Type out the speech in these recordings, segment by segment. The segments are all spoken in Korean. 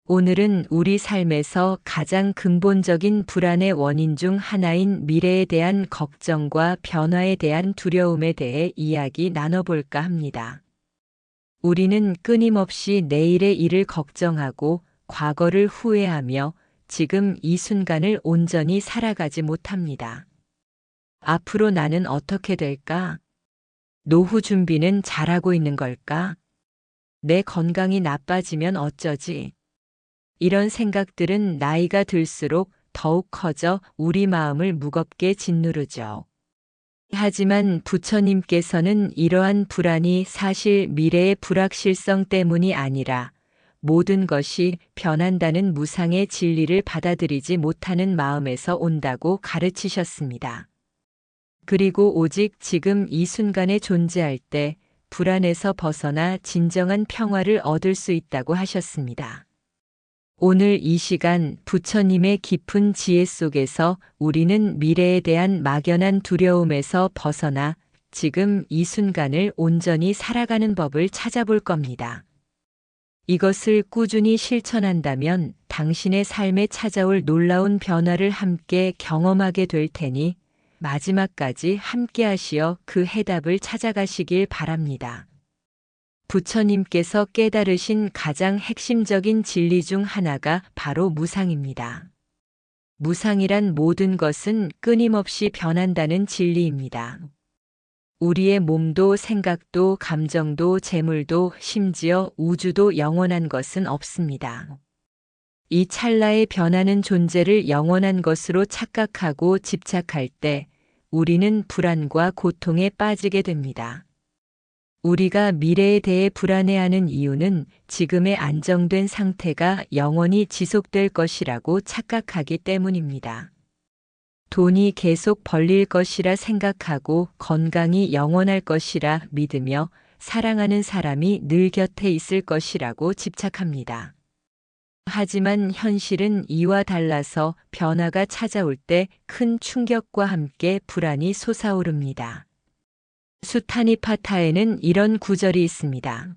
오늘은 우리 삶에서 가장 근본적인 불안의 원인 중 하나인 미래에 대한 걱정과 변화에 대한 두려움에 대해 이야기 나눠볼까 합니다. 우리는 끊임없이 내일의 일을 걱정하고 과거를 후회하며 지금 이 순간을 온전히 살아가지 못합니다. 앞으로 나는 어떻게 될까? 노후 준비는 잘하고 있는 걸까? 내 건강이 나빠지면 어쩌지? 이런 생각들은 나이가 들수록 더욱 커져 우리 마음을 무겁게 짓누르죠. 하지만 부처님께서는 이러한 불안이 사실 미래의 불확실성 때문이 아니라 모든 것이 변한다는 무상의 진리를 받아들이지 못하는 마음에서 온다고 가르치셨습니다. 그리고 오직 지금 이 순간에 존재할 때 불안에서 벗어나 진정한 평화를 얻을 수 있다고 하셨습니다. 오늘 이 시간 부처님의 깊은 지혜 속에서 우리는 미래에 대한 막연한 두려움에서 벗어나 지금 이 순간을 온전히 살아가는 법을 찾아볼 겁니다. 이것을 꾸준히 실천한다면 당신의 삶에 찾아올 놀라운 변화를 함께 경험하게 될 테니 마지막까지 함께 하시어 그 해답을 찾아가시길 바랍니다. 부처님께서 깨달으신 가장 핵심적인 진리 중 하나가 바로 무상입니다. 무상이란 모든 것은 끊임없이 변한다는 진리입니다. 우리의 몸도 생각도 감정도 재물도 심지어 우주도 영원한 것은 없습니다. 이 찰나의 변하는 존재를 영원한 것으로 착각하고 집착할 때 우리는 불안과 고통에 빠지게 됩니다. 우리가 미래에 대해 불안해하는 이유는 지금의 안정된 상태가 영원히 지속될 것이라고 착각하기 때문입니다. 돈이 계속 벌릴 것이라 생각하고 건강이 영원할 것이라 믿으며 사랑하는 사람이 늘 곁에 있을 것이라고 집착합니다. 하지만 현실은 이와 달라서 변화가 찾아올 때 큰 충격과 함께 불안이 솟아오릅니다. 수타니파타에는 이런 구절이 있습니다.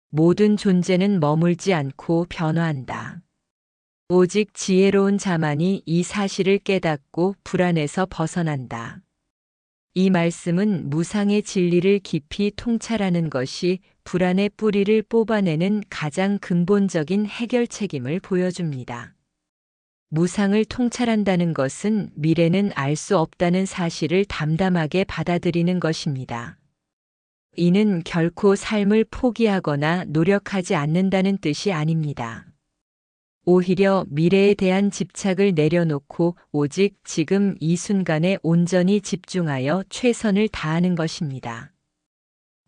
모든 존재는 머물지 않고 변화한다. 오직 지혜로운 자만이 이 사실을 깨닫고 불안에서 벗어난다. 이 말씀은 무상의 진리를 깊이 통찰하는 것이 불안의 뿌리를 뽑아내는 가장 근본적인 해결책임을 보여줍니다. 무상을 통찰한다는 것은 미래는 알 수 없다는 사실을 담담하게 받아들이는 것입니다. 이는 결코 삶을 포기하거나 노력하지 않는다는 뜻이 아닙니다. 오히려 미래에 대한 집착을 내려놓고 오직 지금 이 순간에 온전히 집중하여 최선을 다하는 것입니다.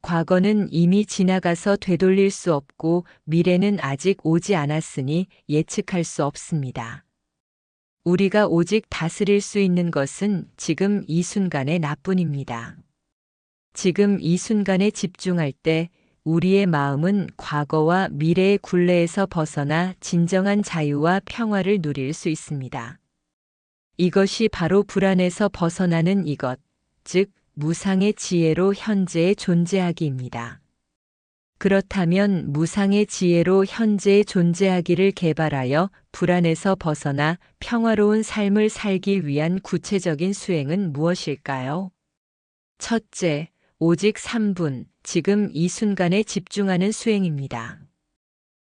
과거는 이미 지나가서 되돌릴 수 없고 미래는 아직 오지 않았으니 예측할 수 없습니다. 우리가 오직 다스릴 수 있는 것은 지금 이 순간의 나뿐입니다. 지금 이 순간에 집중할 때 우리의 마음은 과거와 미래의 굴레에서 벗어나 진정한 자유와 평화를 누릴 수 있습니다. 이것이 바로 불안에서 벗어나는 이것, 즉 무상의 지혜로 현재에 존재하기입니다. 그렇다면 무상의 지혜로 현재에 존재하기를 개발하여 불안에서 벗어나 평화로운 삶을 살기 위한 구체적인 수행은 무엇일까요? 첫째, 오직 3분, 지금 이 순간에 집중하는 수행입니다.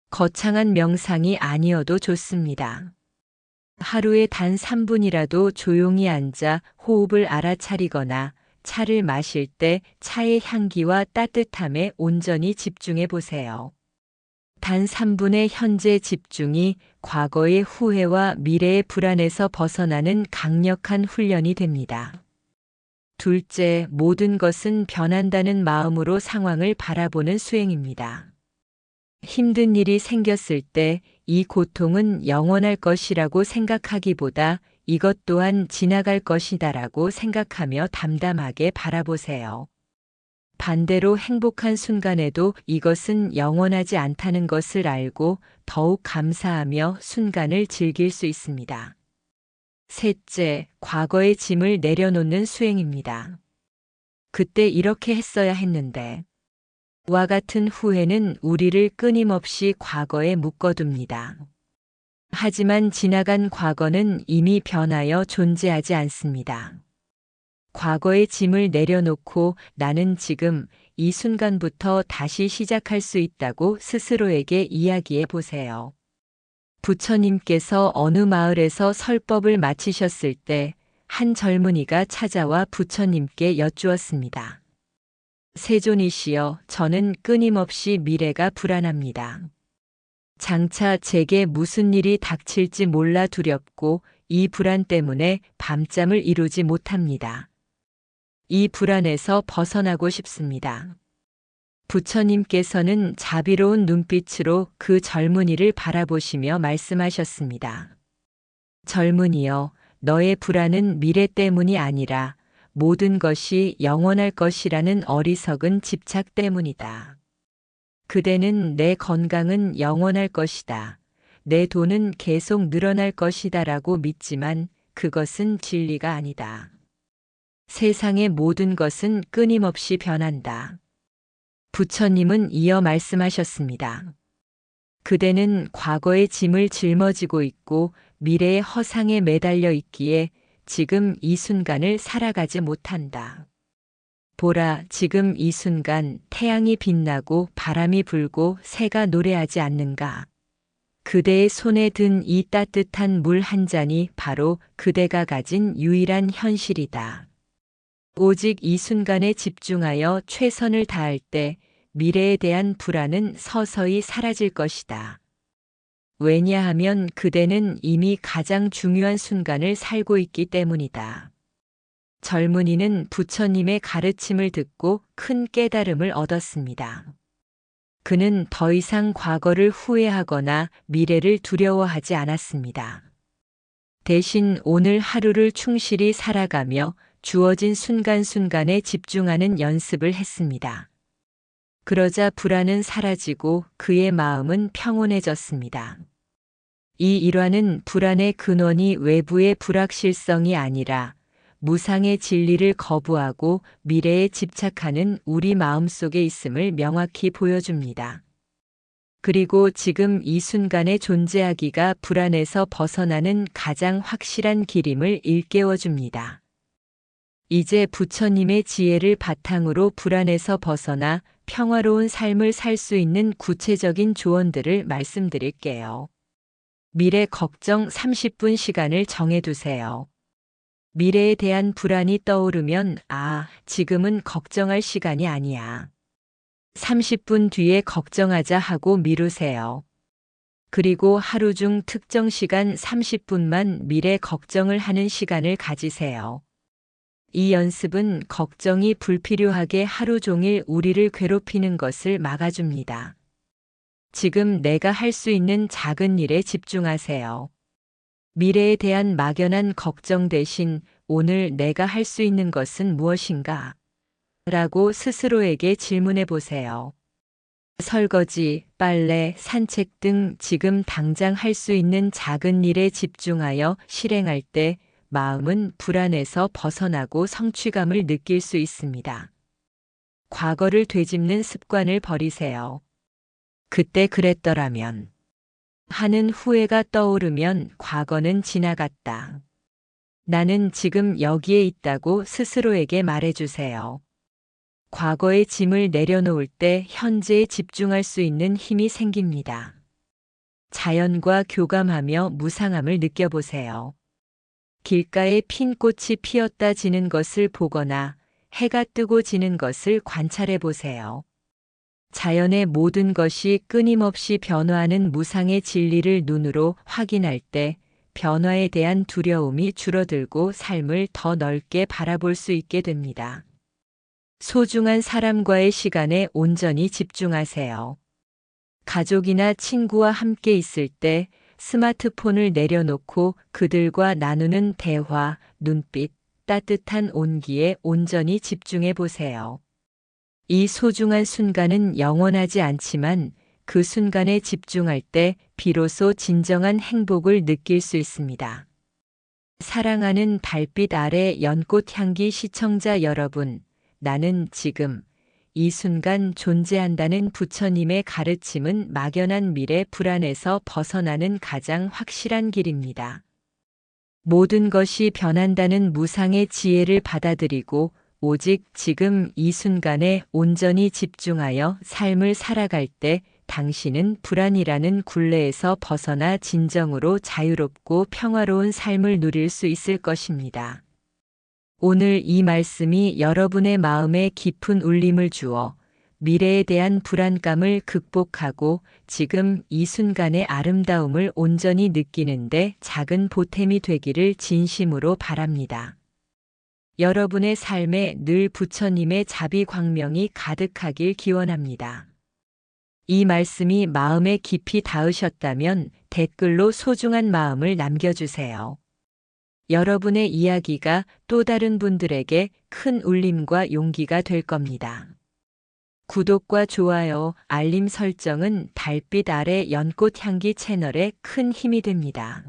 거창한 명상이 아니어도 좋습니다. 하루에 단 3분이라도 조용히 앉아 호흡을 알아차리거나 차를 마실 때 차의 향기와 따뜻함에 온전히 집중해 보세요. 단 3분의 현재 집중이 과거의 후회와 미래의 불안에서 벗어나는 강력한 훈련이 됩니다. 둘째, 모든 것은 변한다는 마음으로 상황을 바라보는 수행입니다. 힘든 일이 생겼을 때 이 고통은 영원할 것이라고 생각하기보다 이것 또한 지나갈 것이다라고 생각하며 담담하게 바라보세요. 반대로 행복한 순간에도 이것은 영원하지 않다는 것을 알고 더욱 감사하며 순간을 즐길 수 있습니다. 셋째, 과거의 짐을 내려놓는 수행입니다. 그때 이렇게 했어야 했는데, 와 같은 후회는 우리를 끊임없이 과거에 묶어둡니다. 하지만 지나간 과거는 이미 변하여 존재하지 않습니다. 과거의 짐을 내려놓고 나는 지금 이 순간부터 다시 시작할 수 있다고 스스로에게 이야기해 보세요. 부처님께서 어느 마을에서 설법을 마치셨을 때 한 젊은이가 찾아와 부처님께 여쭈었습니다. 세존이시여, 저는 끊임없이 미래가 불안합니다. 장차 제게 무슨 일이 닥칠지 몰라 두렵고 이 불안 때문에 밤잠을 이루지 못합니다. 이 불안에서 벗어나고 싶습니다. 부처님께서는 자비로운 눈빛으로 그 젊은이를 바라보시며 말씀하셨습니다. 젊은이여, 너의 불안은 미래 때문이 아니라 모든 것이 영원할 것이라는 어리석은 집착 때문이다. 그대는 내 건강은 영원할 것이다. 내 돈은 계속 늘어날 것이다 라고 믿지만 그것은 진리가 아니다. 세상의 모든 것은 끊임없이 변한다. 부처님은 이어 말씀하셨습니다. 그대는 과거의 짐을 짊어지고 있고 미래의 허상에 매달려 있기에 지금 이 순간을 살아가지 못한다. 보라, 지금 이 순간 태양이 빛나고 바람이 불고 새가 노래하지 않는가? 그대의 손에 든 이 따뜻한 물 한 잔이 바로 그대가 가진 유일한 현실이다. 오직 이 순간에 집중하여 최선을 다할 때 미래에 대한 불안은 서서히 사라질 것이다. 왜냐하면 그대는 이미 가장 중요한 순간을 살고 있기 때문이다. 젊은이는 부처님의 가르침을 듣고 큰 깨달음을 얻었습니다. 그는 더 이상 과거를 후회하거나 미래를 두려워하지 않았습니다. 대신 오늘 하루를 충실히 살아가며 주어진 순간순간에 집중하는 연습을 했습니다. 그러자 불안은 사라지고 그의 마음은 평온해졌습니다. 이 일화는 불안의 근원이 외부의 불확실성이 아니라 무상의 진리를 거부하고 미래에 집착하는 우리 마음 속에 있음을 명확히 보여줍니다. 그리고 지금 이 순간에 존재하기가 불안에서 벗어나는 가장 확실한 길임을 일깨워줍니다. 이제 부처님의 지혜를 바탕으로 불안에서 벗어나 평화로운 삶을 살 수 있는 구체적인 조언들을 말씀드릴게요. 미래 걱정 30분 시간을 정해두세요. 미래에 대한 불안이 떠오르면 지금은 걱정할 시간이 아니야. 30분 뒤에 걱정하자 하고 미루세요. 그리고 하루 중 특정 시간 30분만 미래 걱정을 하는 시간을 가지세요. 이 연습은 걱정이 불필요하게 하루 종일 우리를 괴롭히는 것을 막아줍니다. 지금 내가 할 수 있는 작은 일에 집중하세요. 미래에 대한 막연한 걱정 대신 오늘 내가 할 수 있는 것은 무엇인가? 라고 스스로에게 질문해 보세요. 설거지, 빨래, 산책 등 지금 당장 할 수 있는 작은 일에 집중하여 실행할 때 마음은 불안에서 벗어나고 성취감을 느낄 수 있습니다. 과거를 되짚는 습관을 버리세요. 그때 그랬더라면 하는 후회가 떠오르면 과거는 지나갔다. 나는 지금 여기에 있다고 스스로에게 말해주세요. 과거의 짐을 내려놓을 때 현재에 집중할 수 있는 힘이 생깁니다. 자연과 교감하며 무상함을 느껴보세요. 길가에 핀 꽃이 피었다 지는 것을 보거나 해가 뜨고 지는 것을 관찰해 보세요. 자연의 모든 것이 끊임없이 변화하는 무상의 진리를 눈으로 확인할 때 변화에 대한 두려움이 줄어들고 삶을 더 넓게 바라볼 수 있게 됩니다. 소중한 사람과의 시간에 온전히 집중하세요. 가족이나 친구와 함께 있을 때 스마트폰을 내려놓고 그들과 나누는 대화, 눈빛, 따뜻한 온기에 온전히 집중해 보세요. 이 소중한 순간은 영원하지 않지만 그 순간에 집중할 때 비로소 진정한 행복을 느낄 수 있습니다. 사랑하는 달빛 아래 연꽃 향기 시청자 여러분, 나는 지금 이 순간 존재한다는 부처님의 가르침은 막연한 미래 불안에서 벗어나는 가장 확실한 길입니다. 모든 것이 변한다는 무상의 지혜를 받아들이고 오직 지금 이 순간에 온전히 집중하여 삶을 살아갈 때 당신은 불안이라는 굴레에서 벗어나 진정으로 자유롭고 평화로운 삶을 누릴 수 있을 것입니다. 오늘 이 말씀이 여러분의 마음에 깊은 울림을 주어 미래에 대한 불안감을 극복하고 지금 이 순간의 아름다움을 온전히 느끼는데 작은 보탬이 되기를 진심으로 바랍니다. 여러분의 삶에 늘 부처님의 자비 광명이 가득하길 기원합니다. 이 말씀이 마음에 깊이 닿으셨다면 댓글로 소중한 마음을 남겨주세요. 여러분의 이야기가 또 다른 분들에게 큰 울림과 용기가 될 겁니다. 구독과 좋아요, 알림 설정은 달빛 아래 연꽃 향기 채널에 큰 힘이 됩니다.